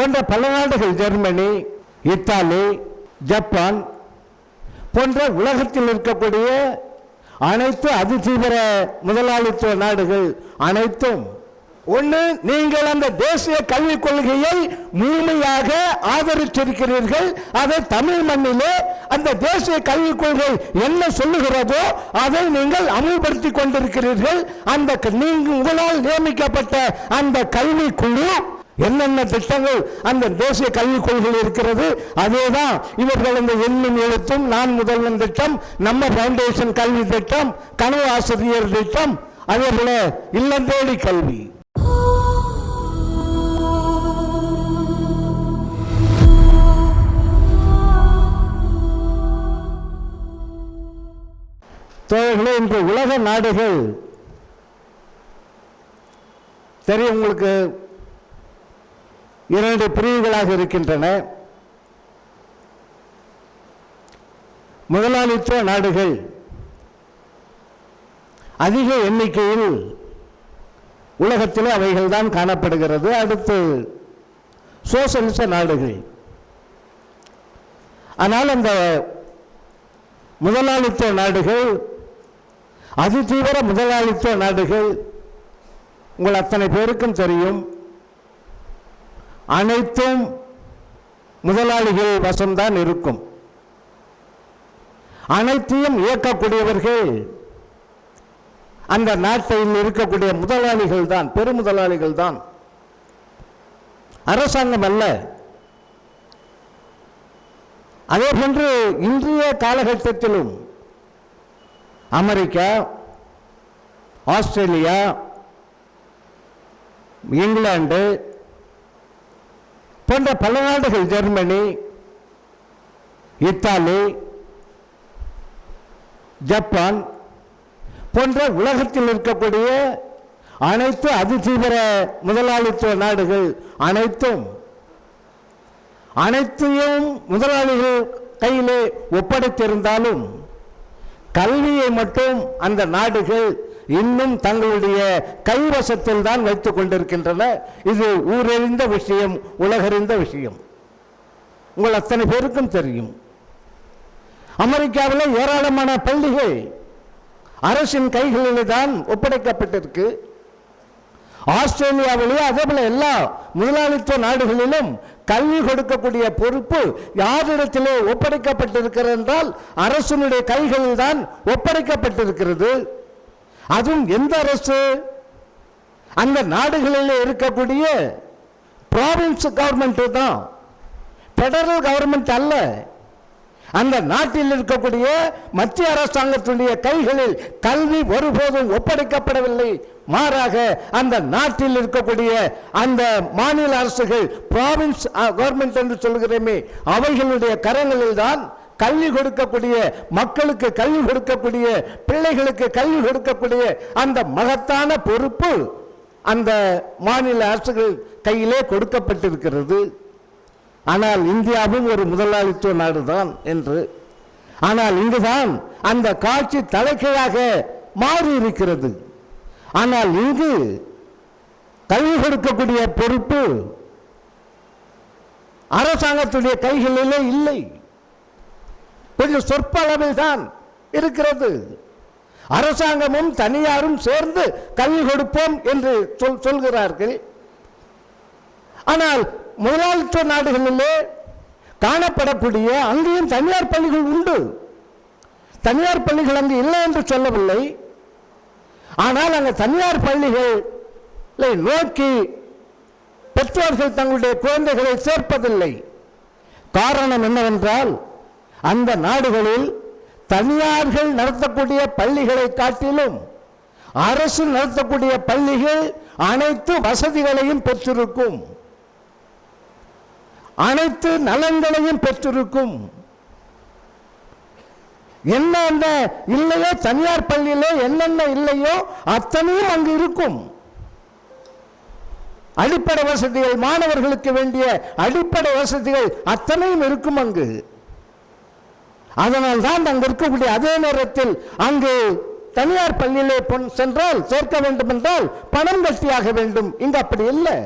போன்ற பல நாடுகள், ஜெர்மனி, இத்தாலி, ஜப்பான் போன்ற உலகத்தில் இருக்கக்கூடிய அனைத்து அதிதீவிர முதலாளித்துவ நாடுகள் அனைத்தும் ஒன்று, நீங்கள் அந்த தேசிய கல்விக் கொள்கையை முழுமையாக ஆதரிச்சிருக்கிறீர்கள். அதை தமிழ் மண்ணிலே அந்த தேசிய கல்விக் கொள்கை என்ன சொல்லுகிறதோ அதை நீங்கள் அமல்படுத்தி கொண்டிருக்கிறீர்கள். அந்த உங்களால் நியமிக்கப்பட்ட அந்த கல்வி குழு என்னென்ன திட்டங்கள் அந்த தேசிய கல்விக் கொள்கையில் இருக்கிறது, அதேதான் இவர்கள் இந்த எண்ணும் எழுத்தும், நான் முதல்வன் திட்டம், நம்ம பவுண்டேஷன் கல்வி திட்டம், கனவு ஆசிரியர் திட்டம், அதே போல இல்லம் தேடி கல்வி. தோழர்களே, இன்று உலக நாடுகள் சரி உங்களுக்கு இரண்டு பிரிவுகளாக இருக்கின்றன. முதலாளித்துவ நாடுகள் அதிக எண்ணிக்கையில் உலகத்திலே அவைகள் தான் காணப்படுகிறது. அடுத்து சோசலிச நாடுகள். ஆனால் அந்த முதலாளித்துவ நாடுகள், அதிதீவிர முதலாளித்துவ நாடுகள், உங்கள் அத்தனை பேருக்கும் தெரியும், அனைத்தும் முதலாளிகள் வசம்தான் இருக்கும். அனைத்தையும் இயக்கக்கூடியவர்கள் அந்த நாட்டில் இருக்கக்கூடிய முதலாளிகள் தான், பெருமுதலாளிகள் தான், அரசாங்கம் அல்ல. அதே போன்று இன்றைய காலகட்டத்திலும் அமெரிக்கா, ஆஸ்திரேலியா, இங்கிலாந்து போன்ற பல நாடுகள், ஜெர்மனி, இத்தாலி, ஜப்பான் போன்ற உலகத்தில் இருக்கக்கூடிய அனைத்து அதிதீவிர முதலாளித்துவ நாடுகள் அனைத்தையும் முதலாளிகள் கையிலே ஒப்படைத்திருந்தாலும் கல்வியை மட்டும் அந்த நாடுகள் இன்னும் தங்களுடைய கைவசத்தில் தான் வைத்துக் கொண்டிருக்கின்றன. இது ஊரறிந்த விஷயம், உலகறிந்த விஷயம், உங்கள் அத்தனை பேருக்கும் தெரியும். அமெரிக்காவில் ஏராளமான பள்ளிகள் அரசின் கைகளிலே தான் ஒப்படைக்கப்பட்டிருக்கு. ஆஸ்திரேலியாவிலேயே அதே போல எல்லா முதலாளித்துவ நாடுகளிலும் கல்வி கொடுக்கக்கூடிய பொறுப்பு யாரிடத்திலே ஒப்படைக்கப்பட்டிருக்கிறது என்றால் அரசினுடைய கைகளில் தான் ஒப்படைக்கப்பட்டிருக்கிறது. அதுவும் எந்த அரசு? அந்த நாடுகளில் இருக்கக்கூடிய ப்ராவின்ஸ் கவர்மெண்ட் தான், பெடரல் கவர்மெண்ட் அல்ல. அந்த நாட்டில் இருக்கக்கூடிய மத்திய அரசாங்கத்துடைய கைகளில் கல்வி ஒருபோதும் ஒப்படைக்கப்படவில்லை. மாறாக அந்த நாட்டில் இருக்கக்கூடிய அந்த மாநில அரசுகள், ப்ராவின்ஸ் கவர்மெண்ட் என்று சொல்கிறோமே, அவைகளுடைய கரங்களில் தான் கல்வி கொடுக்கக்கூடிய, மக்களுக்கு கல்வி கொடுக்கக்கூடிய, பிள்ளைகளுக்கு கல்வி கொடுக்கக்கூடிய அந்த மகத்தான பொறுப்பு அந்த மாநில அரசுகள் கையிலே கொடுக்கப்பட்டிருக்கிறது. ஆனால் இந்தியாவும் ஒரு முதலாளித்துவ நாடுதான் என்று, ஆனால் இங்குதான் அந்த காட்சி தலைகீழாக மாறி இருக்கிறது. ஆனால் இங்கு கல்வி கொடுக்கக்கூடிய பொறுப்பு அரசாங்கத்துடைய கைகளிலே இல்லை, கொஞ்சம் சொற்ப அளவில் தான் இருக்கிறது. அரசாங்கமும் தனியாரும் சேர்ந்து கல்வி கொடுப்போம் என்று சொல்கிறார்கள். ஆனால் முதலாளித்துவ நாடுகளிலே காணப்படக்கூடிய அங்கேயும் தனியார் பள்ளிகள் உண்டு. தனியார் பள்ளிகள் அங்கு இல்லை என்று சொல்லவில்லை. ஆனால் அங்கு தனியார் பள்ளிகளை நோக்கி பெற்றோர்கள் தங்களுடைய குழந்தைகளை சேர்ப்பதில்லை. காரணம் என்னவென்றால் அந்த நாடுகளில் தனியார்கள் நடத்தக்கூடிய பள்ளிகளை காட்டிலும் அரசு நடத்தக்கூடிய பள்ளிகள் அனைத்து வசதிகளையும் பெற்றிருக்கும், அனைத்து நலன்களையும் பெற்றிருக்கும். என்னென்ன இல்லையோ தனியார் பள்ளியிலே என்னென்ன இல்லையோ அத்தனையும் அங்கு இருக்கும். அடிப்படை வசதிகள், மாணவர்களுக்கு வேண்டிய அடிப்படை வசதிகள் அத்தனையும் இருக்கும் அங்கு. அதனால் தான் அங்கு இருக்கக்கூடிய, அதே நேரத்தில் அங்கு தனியார் பள்ளியிலே சென்றால் சேர்க்க வேண்டும் என்றால் பணம் கட்டியாக வேண்டும். இங்கு அப்படி இல்லை.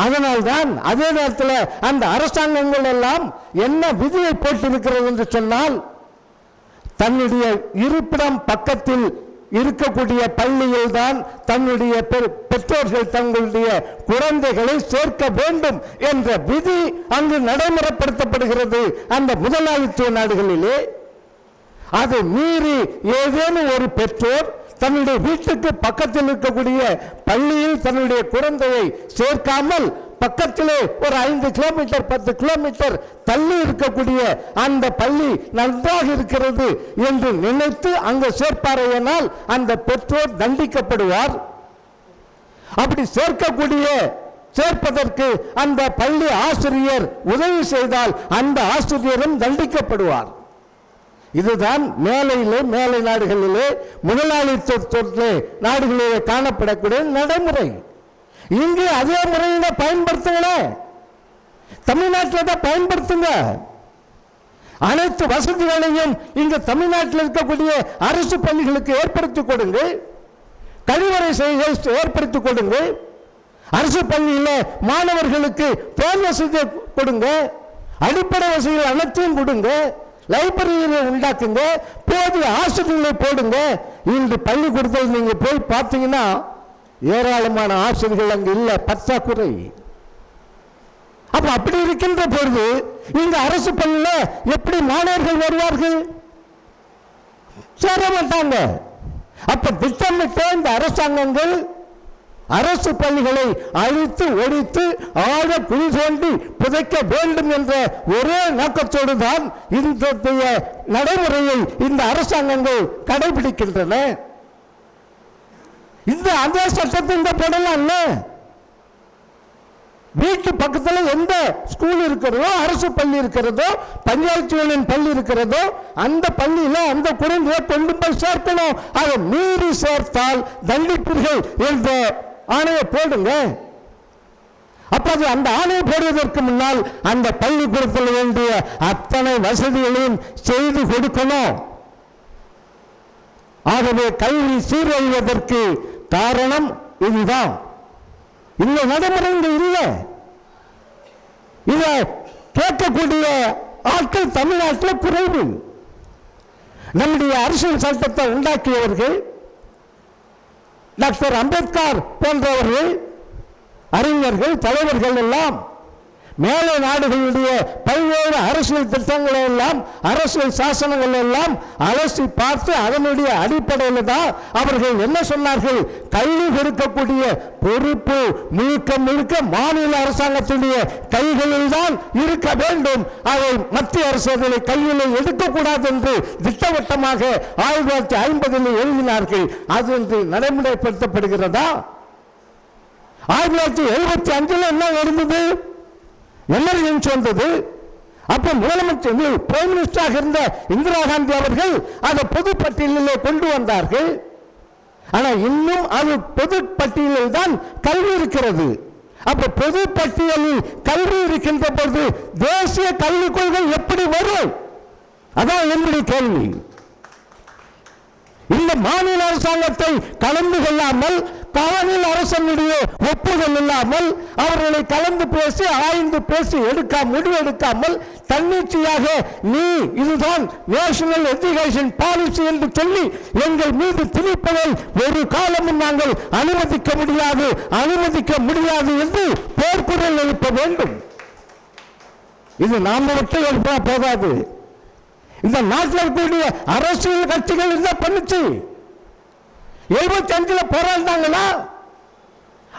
அதனால்தான் அதே நேரத்தில் அந்த அரசாங்கங்கள் எல்லாம் என்ன விதியை போட்டிருக்கிறது என்று சொன்னால், தன்னுடைய இருப்பிடம் பக்கத்தில் இருக்கக்கூடிய பள்ளியில் தான் தன்னுடைய பெற்றோர்கள் தங்களுடைய குழந்தைகளை சேர்க்க வேண்டும் என்ற விதி அங்கு நடைமுறைப்படுத்தப்படுகிறது. அந்த முதலாளித்துவ நாடுகளிலே அதை மீறி ஏதேனும் ஒரு பெற்றோர் தன்னுடைய வீட்டுக்கு பக்கத்தில் இருக்கக்கூடிய பள்ளியில் தன்னுடைய குழந்தையை சேர்க்காமல் பக்கத்திலே ஒரு 5 கிலோமீட்டர் 10 கிலோமீட்டர் தள்ளி இருக்கக்கூடிய அந்த பள்ளி நன்றாக இருக்கிறது என்று நினைத்து அங்கு சேர்ப்பாரையானால் அந்த பெற்றோர் தண்டிக்கப்படுவார். அப்படி சேர்ப்பதற்கு அந்த பள்ளி ஆசிரியர் உதவி செய்தால் அந்த ஆசிரியரும் தண்டிக்கப்படுவார். இதுதான் மேலை நாடுகளிலே முதலாளித்துவ நாடுகளிலே காணப்படக்கூடிய நடைமுறை. இங்கு அதே முறையில பயன்படுத்துங்க. தமிழ்நாட்டில் தான் பயன்படுத்துங்க. அனைத்து வசதிகளையும் இங்கு தமிழ்நாட்டில் இருக்கக்கூடிய அரசு பள்ளிகளுக்கு ஏற்படுத்தி கொடுங்க. கழிவறை ஏற்படுத்தி கொடுங்க. அரசு பள்ளியில் மாணவர்களுக்கு பேர் வசதி கொடுங்க. அடிப்படை வசதிகள் அனைத்தையும் கொடுங்க. லைப்ரரியை உண்டாக்குங்க. போதிய ஆசிரியர்களை போடுங்க. இன்று பள்ளிக்கூடத்தில் நீங்க போய் பார்த்தீங்கன்னா ஏராளமான ஆசிரியர்கள் அங்கு இல்லை, பற்றாக்குறை. அப்ப அப்படி இருக்கின்ற பொழுது இந்த அரசு பள்ளியில் எப்படி மாணவர்கள் வருவார்கள்? சேர மாட்டாங்க. அப்ப திட்டமிட்ட இந்த அரசாங்கங்கள் அரசு பள்ளிகளை அழித்து ஒழித்து ஆழ குழி தோண்டி புதைக்க வேண்டும் என்ற ஒரே நோக்கத்தோடு தான் இந்த நடைமுறையை இந்த அரசாங்கங்கள் கடைபிடிக்கின்றன. இந்த அதே சட்டத்தை இந்த போடலாம். வீட்டு பக்கத்தில் எந்த ஸ்கூல் இருக்கிறதோ, அரசு பள்ளி இருக்கிறதோ, பஞ்சாயத்து யூனியன் பள்ளி இருக்கிறதோ, அந்த பள்ளியில அந்த குழந்தையை கொண்டு போய் சேர்க்கணும். அதை மீறி சேர்த்தால் தண்டிப்பீர்கள் என்ற ஆணையை போடுங்க. அப்போது அந்த ஆணையை போடுவதற்கு முன்னால் அந்த பள்ளிக்கூடத்தில் வேண்டிய அத்தனை வசதிகளையும் செய்து கொடுக்கணும். ஆகவே கல்வி சீரழிவதற்கு காரணம் இதுதான். இந்த நடைமுறை இல்லை. இதை கேட்கக்கூடிய ஆட்கள் தமிழ்நாட்டில் குறைவு. நம்முடைய அரசியல் சட்டத்தை உண்டாக்கியவர்கள் டாக்டர் அம்பேத்கர் போன்றவர்கள், அறிஞர்கள், தலைவர்கள் எல்லாம் மேலை நாடுகளுடைய பல்வேறு அரசியல் திட்டங்களை எல்லாம், அரசியல் சாசனங்கள் எல்லாம் அலசி பார்த்து அதனுடைய அடிப்படையில் தான் அவர்கள் என்ன சொன்னார்கள்? கல்வி கொடுக்கக்கூடிய பொறுப்பு முழுக்க மாநில அரசாங்கத்துடைய கைகளில் தான் இருக்க வேண்டும். அதை மத்திய அரசு அதனை கையில் எடுக்கக்கூடாது என்று திட்டவட்டமாக 1950 எழுதினார்கள். அது இன்று நடைமுறைப்படுத்தப்படுகிறதா? 1975 என்ன நடந்தது? எமர்ஜென்சி வந்தது. அப்ப முதலமைச்சர் பிரைம் மினிஸ்டராக இருந்த இந்திரா காந்தி அவர்கள் அதை பொது பட்டியலிலே கொண்டு வந்தார்கள். ஆனா இன்னும் அது பொது பட்டியலில் தான் கல்வி இருக்கிறது. அப்ப பொது பட்டியலில் கல்வி இருக்கின்ற பொழுது தேசிய கல்விக் கொள்கை எப்படி வரும்? அதான் என்னுடைய கேள்வி. இந்த மாநில அரசாங்கத்தை கலந்து கொள்ளாமல், மாநில அரசனுடைய ஒப்புதல் இல்லாமல், அவர்களை கலந்து பேசி ஆய்ந்து பேசி முடிவு எடுக்காமல் தன்னிச்சையாக நீ இதுதான் நேஷனல் எஜுகேஷன் பாலிசி என்று சொல்லி எங்கள் மீது திணிப்பதை ஒரு காலமும் நாங்கள் அனுமதிக்க முடியாது என்று போர்க்குரல் எழுப்ப வேண்டும். இது நாம் மட்டும் எழுப்பா போதாது. இந்த நாட்டில் இருக்கக்கூடிய அரசியல் கட்சிகள் என்ன பண்ணுச்சு? 75 போராடினாங்களா?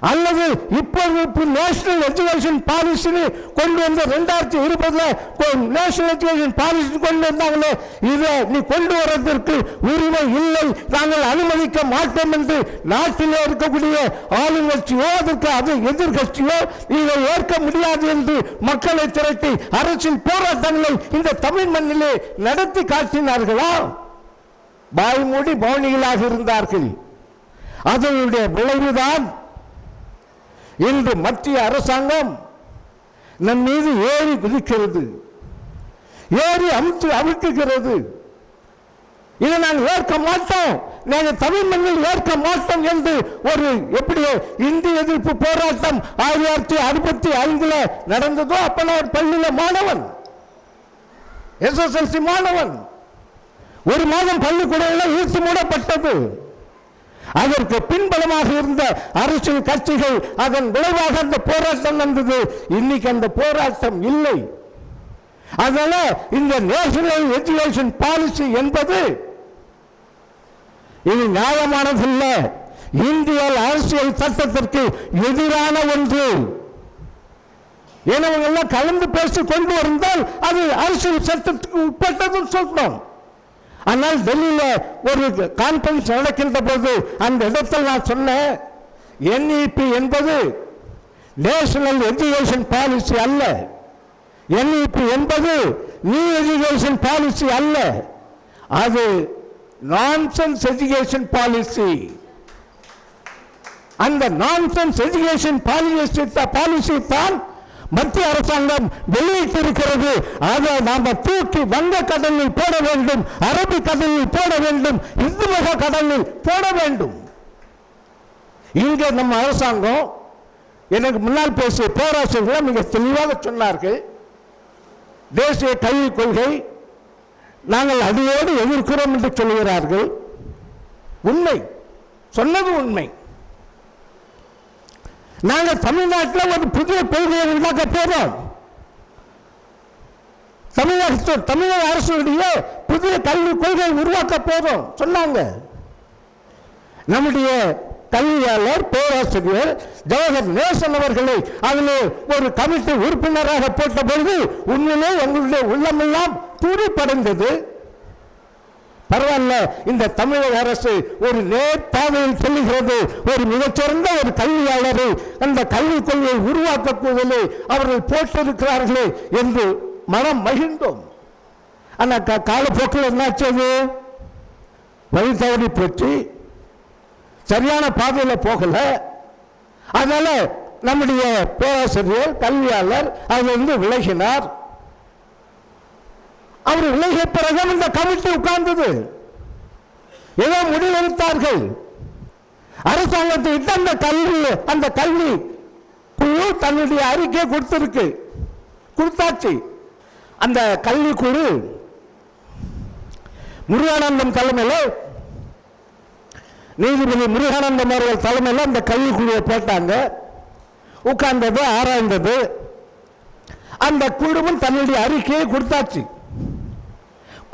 அல்லது இப்போது நேஷனல் எஜுகேஷன் பாலிசி கொண்டு வந்த 2020 நேஷனல் எஜுகேஷன் பாலிசி கொண்டு வந்தாங்களே, இதை நீ கொண்டு வருவதற்கு உரிமை இல்லை, நாங்கள் அனுமதிக்க மாட்டோம் என்று நாட்டிலே இருக்கக்கூடிய ஆளுங்கட்சியோ அதற்கு அது எதிர்கட்சியோ இதை ஏற்க முடியாது என்று மக்களை திரட்டி அரசின் போராட்டங்களை இந்த தமிழ் மண்ணிலே நடத்தி காட்டினார்களா? வாய்மூடி மௌனிகளாக இருந்தார்கள். அதனுடைய விளைவுதான் இன்று மத்திய அரசாங்கம் நம் மீது ஏறி குதிக்கிறது, ஏறி அமுக்குகிறது. இதை நான் ஏற்க மாட்டோம் நாங்கள் தமிழ் மண்ணில் ஏற்க மாட்டோம் என்று ஒரு எப்படி இந்திய எதிர்ப்பு போராட்டம் 1965 நடந்ததோ அப்ப நான் பள்ளியில மாணவன், SSLC மாணவன். ஒரு மாதம் பள்ளிக்கூடங்களில் இழுத்து மூடப்பட்டது. அதற்கு பின்பலமாக இருந்த அரசியல் கட்சிகள் அதன் விளைவாக அந்த போராட்டம் நடந்தது. இன்னைக்கு அந்த போராட்டம் இல்லை. அதனால இந்த நேஷனல் எஜுகேஷன் பாலிசி என்பது இது நியாயமானதல்ல, இந்திய அரசியல் சட்டத்திற்கு எதிரான ஒன்று. எல்லாம் கலந்து பேசி கொண்டு வந்தால் அது அரசியல் சட்டத்துக்கு உட்பட்டது சொல்றோம். ஆனால் டெல்லியில ஒரு கான்பரன்ஸ் நடக்கின்ற போது அந்த இடத்தில் நான் சொன்னேன், NEP என்பது நேஷனல் எஜுகேஷன் பாலிசி அல்ல, NEP என்பது நியூ எஜுகேஷன் பாலிசி அல்ல, அது நான்சென்ஸ் எஜுகேஷன் பாலிசி. அந்த நான்சென்ஸ் எஜுகேஷன் பாலிசி தான் மத்திய அரசாங்கம் வெளியிட்டிருக்கிறது. அதை நாம தூக்கி வங்க கடலில் போட வேண்டும், அரபிக் கடலில் போட வேண்டும், இந்து மகா கடலில் போட வேண்டும். இங்க நம்ம அரசாங்கம் எனக்கு முன்னால் பேசிய பேராசிரியர்கள் மிக தெளிவாக சொன்னார்கள், தேசிய கல்விக் கொள்கை நாங்கள் அதையோடு எதிர்க்கிறோம் என்று சொல்கிறார்கள். உண்மை, சொன்னது உண்மை. நாங்கள் தமிழ்நாட்டில் ஒரு புதிய கொள்கையை உண்டாக்க போறோம். தமிழக அரசுடைய புதிய கல்விக் கொள்கையை உருவாக்க போறோம் சொன்னாங்க. நம்முடைய கல்வியாளர் பேராசிரியர் ஜவஹர் நேசன் அவர்களை அதில் ஒரு கமிட்டி உறுப்பினராக போட்ட பொழுது உண்மையிலே எங்களுடைய உள்ளமெல்லாம் துடிப்படைந்தது. பரவாயில்ல, இந்த தமிழக அரசு ஒரு நேர்பாதையில் சொல்லுகிறது, ஒரு மிகச்சிறந்த ஒரு கல்வியாளரை அந்த கல்விக் கொள்கையை உருவாக்குவதிலே அவர்கள் போட்டிருக்கிறார்களே என்று மனம் மகிழ்ந்தோம். ஆனால் காலப்போக்கில் என்னாச்சது, வழி தவறி போச்சு, சரியான பாதையில் போகல. அதனால நம்முடைய பேராசிரியர் கல்வியாளர் அதிலிருந்து விலகினார். அவர் விலகிய பிறகு இந்த கமிட்டி உட்கார்ந்தது, ஏதோ முடிவெடுத்தார்கள். அரசாங்கத்திட்ட அந்த கல்வி குழு தன்னுடைய அறிக்கை கொடுத்தாச்சு. அந்த கல்வி குழு முருகானந்தம் தலைமையில், நீதிபதி முருகானந்தம் அவர்கள் தலைமையில் அந்த கல்வி குழுவை போட்டாங்க. உட்கார்ந்தது, ஆராய்ந்தது. அந்த குழுவும் தன்னுடைய அறிக்கையை கொடுத்தாச்சு.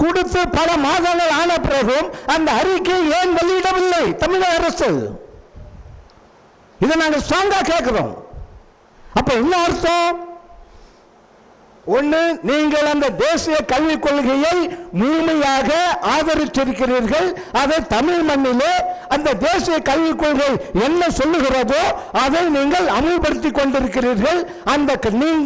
கொடுத்து பல மாதங்கள் ஆன பிறகும் அந்த அறிக்கையை ஏன் வெளியிடவில்லை தமிழக அரசு? இதை நாங்கள் ஸ்ட்ராங்கா கேட்கிறோம். அப்ப என்ன அர்த்தம்? ஒன்று, நீங்கள் அந்த தேசிய கல்விக் கொள்கையை முழுமையாக ஆதரிச்சிருக்கிறீர்கள். அதை தமிழ் மண்ணிலே அந்த தேசிய கல்விக் கொள்கை என்ன சொல்லுகிறதோ அதை நீங்கள் அமல்படுத்தி கொண்டிருக்கிறீர்கள். அந்த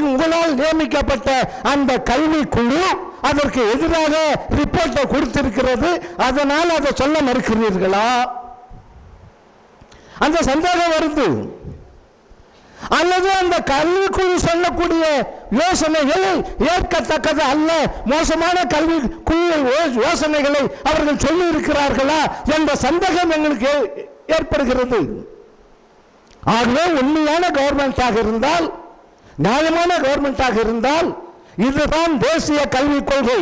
உங்களால் நியமிக்கப்பட்ட அந்த கல்வி குழு அதற்கு எதிராக ரிப்போர்ட்டை கொடுத்திருக்கிறது. அதனால் அதை சொல்ல மறுக்கிறீர்களா? அந்த சந்தேகம் வருது. அல்லது அந்த கல்விக்குழு சொல்லக்கூடிய யோசனைகள் ஏற்கத்தக்கது அல்ல, மோசமான கல்வி குழு யோசனைகளை அவர்கள் சொல்லி இருக்கிறார்களா என்ற சந்தேகம் எங்களுக்கு ஏற்படுகிறது. ஆகவே உண்மையான கவர்மெண்டாக இருந்தால், நியாயமான கவர்மெண்டாக இருந்தால், இதுதான் தேசிய கல்விக் கொள்கை,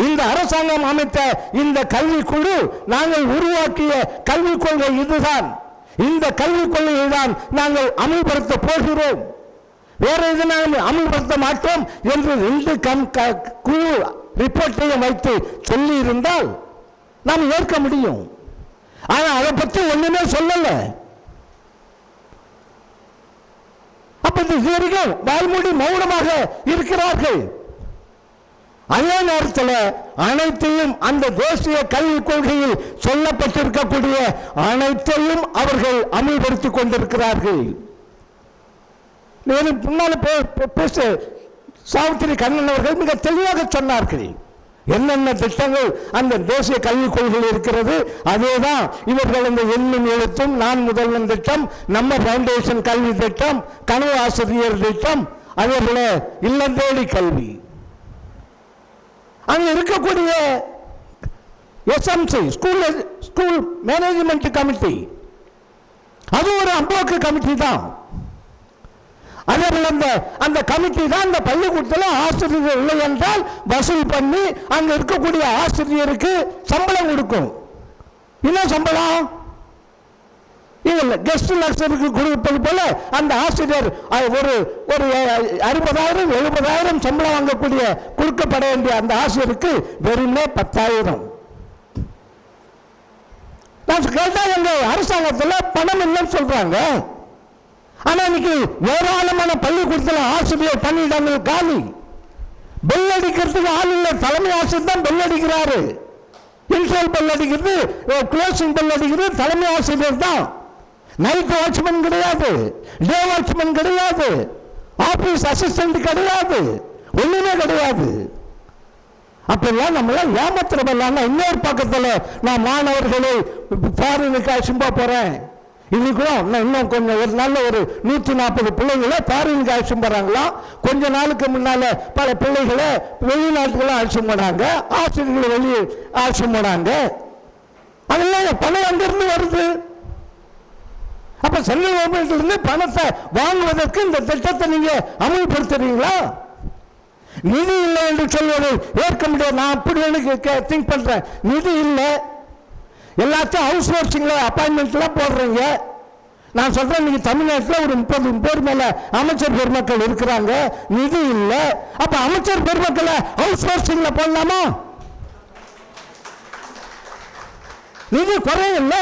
இந்த அரசாங்கம் அமைத்த இந்த கல்விக்குழு நாங்கள் உருவாக்கிய கல்விக் கொள்கை இதுதான், இந்த கல்விக் கொள்கையை தான் நாங்கள் அமல்படுத்த போகிறோம், வேற எது நாங்கள் அமல்படுத்த மாட்டோம் என்று 2 குழு ரிப்போர்ட்டையும் வைத்து சொல்லி இருந்தால் நாம் ஏற்க முடியும். ஆனால் அதை பற்றி ஒண்ணுமே சொல்லல. அப்ப இதுவரைக்கும் வாய்மூடி மௌனமாக இருக்கிறார்கள். அதே நேரத்தில் அனைத்தையும் அந்த தேசிய கல்விக் கொள்கையில் சொல்லப்பட்டிருக்கக்கூடிய அனைத்தையும் அவர்கள் அமல்படுத்திக் கொண்டிருக்கிறார்கள். முன்னால பேச சாவித்திரி கண்ணன் அவர்கள் மிக தெளிவாக சொன்னார்கள் என்னென்ன திட்டங்கள் அந்த தேசிய கல்விக் கொள்கையில் இருக்கிறது. அதேதான் இவர்கள் இந்த எண்ணும் எழுத்தும், நான் முதல்வன் திட்டம், நம்ம பவுண்டேஷன் கல்வி திட்டம், கனவு ஆசிரியர் திட்டம், அதே போல இல்லம் தேடி கல்வி. அங்க இருக்கக்கூடிய எஸ்எம்சி, ஸ்கூல் மேனேஜ்மெண்ட் கமிட்டி, அது ஒரு அம்போக்கு கமிட்டி தான். அதே போல அந்த கமிட்டி தான் இந்த பள்ளிக்கூடத்தில் ஆசிரியர் இல்லை என்றால் வசூல் பண்ணி அங்க இருக்கக்கூடிய ஆசிரியருக்கு சம்பளம் கொடுக்கும். என்ன சம்பளம்? கெஸ்ட் லெக்சருக்கு கொடுப்பது போல அந்த ஆசிரியர் ஒரு 60,000 70,000 சம்பளம் வாங்கக்கூடிய கொடுக்கப்பட வேண்டிய அந்த ஆசிரியருக்கு வெறுமே 10,000. நான் கேட்டா எங்க அரசாங்கத்தில் பணம் இல்லைன்னு சொல்றாங்க. ஆனா இன்னைக்கு ஏராளமான பள்ளிக்கூடத்தில் ஆசிரியர் பணியிடங்கள் காலி. பெல் அடிக்கிறதுக்கு ஆள் இல்லை. தலைமை ஆசிரியர் தான் பெல் அடிக்கிறாரு. இன்ட்ரல் பெல் அடிக்கிறது, க்ளோசிங் பெல் அடிக்கிறது தலைமை ஆசிரியர் தான். நைட் வாட்ச்மேன் கிடையாது, டே வாட்ச்மேன் கிடையாது, ஆபீஸ் அசிஸ்டன்ட் கிடையாது, ஒண்ணுமே கிடையாது. அப்பெல்லாம் நம்மள ஏமாத்திரமெல்லாம். இன்னொரு பக்கத்தில் நான் மாணவர்களை ஃபாரினுக்கு அழைச்சும்பா போறேன். இன்னைக்கும் இன்னும் கொஞ்சம் ஒரு நாள் ஒரு 140 பிள்ளைகளை ஃபாரினுக்கு அழைச்சு போறாங்களாம். கொஞ்ச நாளுக்கு முன்னால பல பிள்ளைகளை வெளிநாட்டுக்கெல்லாம் அழைச்சு போனாங்க, ஆசிரியர்களை வெளியே அழைச்சு போனாங்க. அதெல்லாம் பணம் அங்கிருந்து வருது. அப்ப சென்ட்ரல் கவர்மெண்ட்ல இருந்து பணத்தை வாங்குவதற்கு இந்த திட்டத்தை நீங்க அமல்படுத்துறீங்களா? நிதி இல்லை என்று சொல்வதை ஏற்க முடியாது. நான் அப்படி திங்க் பண்றேன். நிதி இல்லை, எல்லாத்தையும் ஹவுஸ் சோர்சிங்ல அப்பாயின்மெண்ட்லாம் போடுறீங்க. நான் சொல்றேன், நீங்க தமிழ்நாட்டில் ஒரு 30 பேர் மேல அமைச்சர் பெருமக்கள் இருக்கிறாங்க, நிதி இல்லை. அப்ப அமைச்சர் பெருமக்களை ஹவுஸ் சோர்சிங்ல போடலாமா? நிதி குறையில்ல.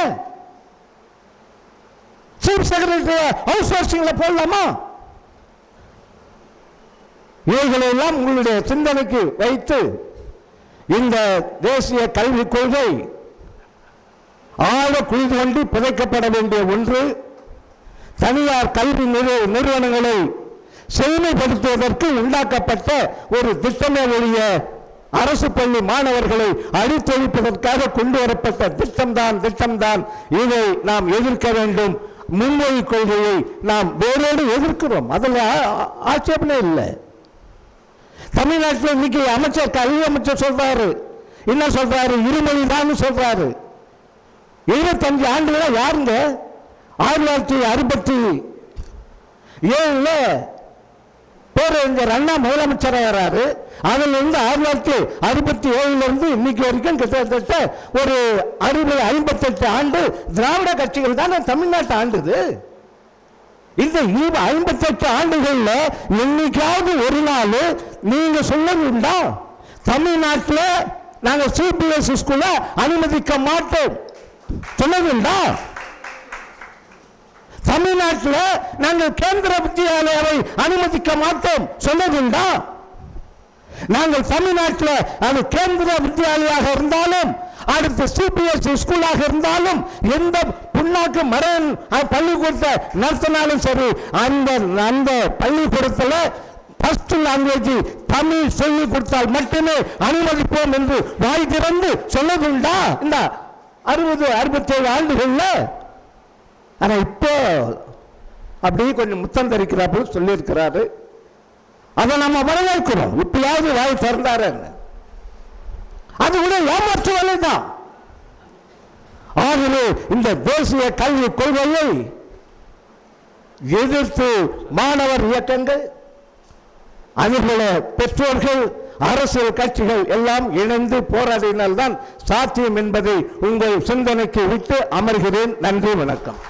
சீஃப் செக்ரட்டரி ஹவுஸ் சோர்சிங்ல போடலாமா? இவைகளெல்லாம் உங்களுடைய சிந்தனைக்கு வைத்து இந்த தேசிய கல்விக் கொள்கை ஆழ குழி தோண்டி புதைக்கப்பட வேண்டிய ஒன்று. தனியார் கல்வி நிறுவனங்களை செழுமைப்படுத்துவதற்கு உண்டாக்கப்பட்ட ஒரு திட்டமே ஒழிய அரசு பள்ளி மாணவர்களை அழித்தொழிப்பதற்காக கொண்டு வரப்பட்ட திட்டம்தான். இதை நாம் எதிர்க்க வேண்டும். முன்மொழி கொள்கையை நாம் வேரோடு எதிர்க்கிறோம். அதில் ஆட்சேபனை இல்லை. தமிழ்நாட்டில் இன்னைக்கு அமைச்சர், கல்வி அமைச்சர் சொல்றாரு, என்ன சொல்றாரு? இருமொழி தான் சொல்றாரு. 25 ஆண்டுகளா யாருங்க? 1967 பேரறிஞர் அண்ணா முதலமைச்சராகிறாரு. அதுல இருந்து 1967 இருந்து இன்னைக்கு வரைக்கும் கிட்டத்தட்ட ஒரு 58 ஆண்டு திராவிட கட்சிகள் தான் தமிழ்நாட்டை ஆண்டுது. இந்த 58 ஆண்டுகள்ல என்னைக்காவது ஒரு நாள் நீங்க சொல்லணும்டா தமிழ்நாட்டில் நாங்க சிபிஎஸ்இ ஸ்கூல்ல அனுமதிக்க மாட்டோம் சொன்னதுண்டா? தமிழ்நாட்டில் நாங்கள் கேந்திர வித்யாலயாவை அனுமதிக்க மாட்டோம் சொன்னதுண்டா? நாங்கள் தமிழ்நாட்டில் அது கேந்திர வித்யாலயாக இருந்தாலும் அடுத்து சிபிஎஸ்இ ஸ்கூலாக இருந்தாலும் எந்த புண்ணாக்கு மறையன் பள்ளிக்கூடத்தை நடத்தினாலும் சரி, அந்த பள்ளிக்கூடத்தில் ஃபர்ஸ்ட் லாங்குவேஜ் தமிழ் சொல்லி கொடுத்தால் மட்டுமே அனுமதிப்போம் என்று வாய் திறந்து சொன்னதுண்டா இந்த 67 ஆண்டுகள்ல? ஆனா இப்போ அப்படியே கொஞ்சம் முத்தம் தரிக்கிறார்கள் சொல்லியிருக்கிறாரு. அதை நம்ம வரவேற்கிறோம். இப்பயாவது வாய் திறந்தாரு. அது கூட ஏமாற்று வேலை தான். ஆகவே இந்த தேசிய கல்வி கொள்கையை எதிர்த்து மாணவர் இயக்கங்கள், அதுபோல பெற்றோர்கள், அரசியல் கட்சிகள் எல்லாம் இணைந்து போராடினால்தான் சாத்தியம் என்பதை உங்கள் சிந்தனைக்கு விட்டு அமர்கிறேன். நன்றி, வணக்கம்.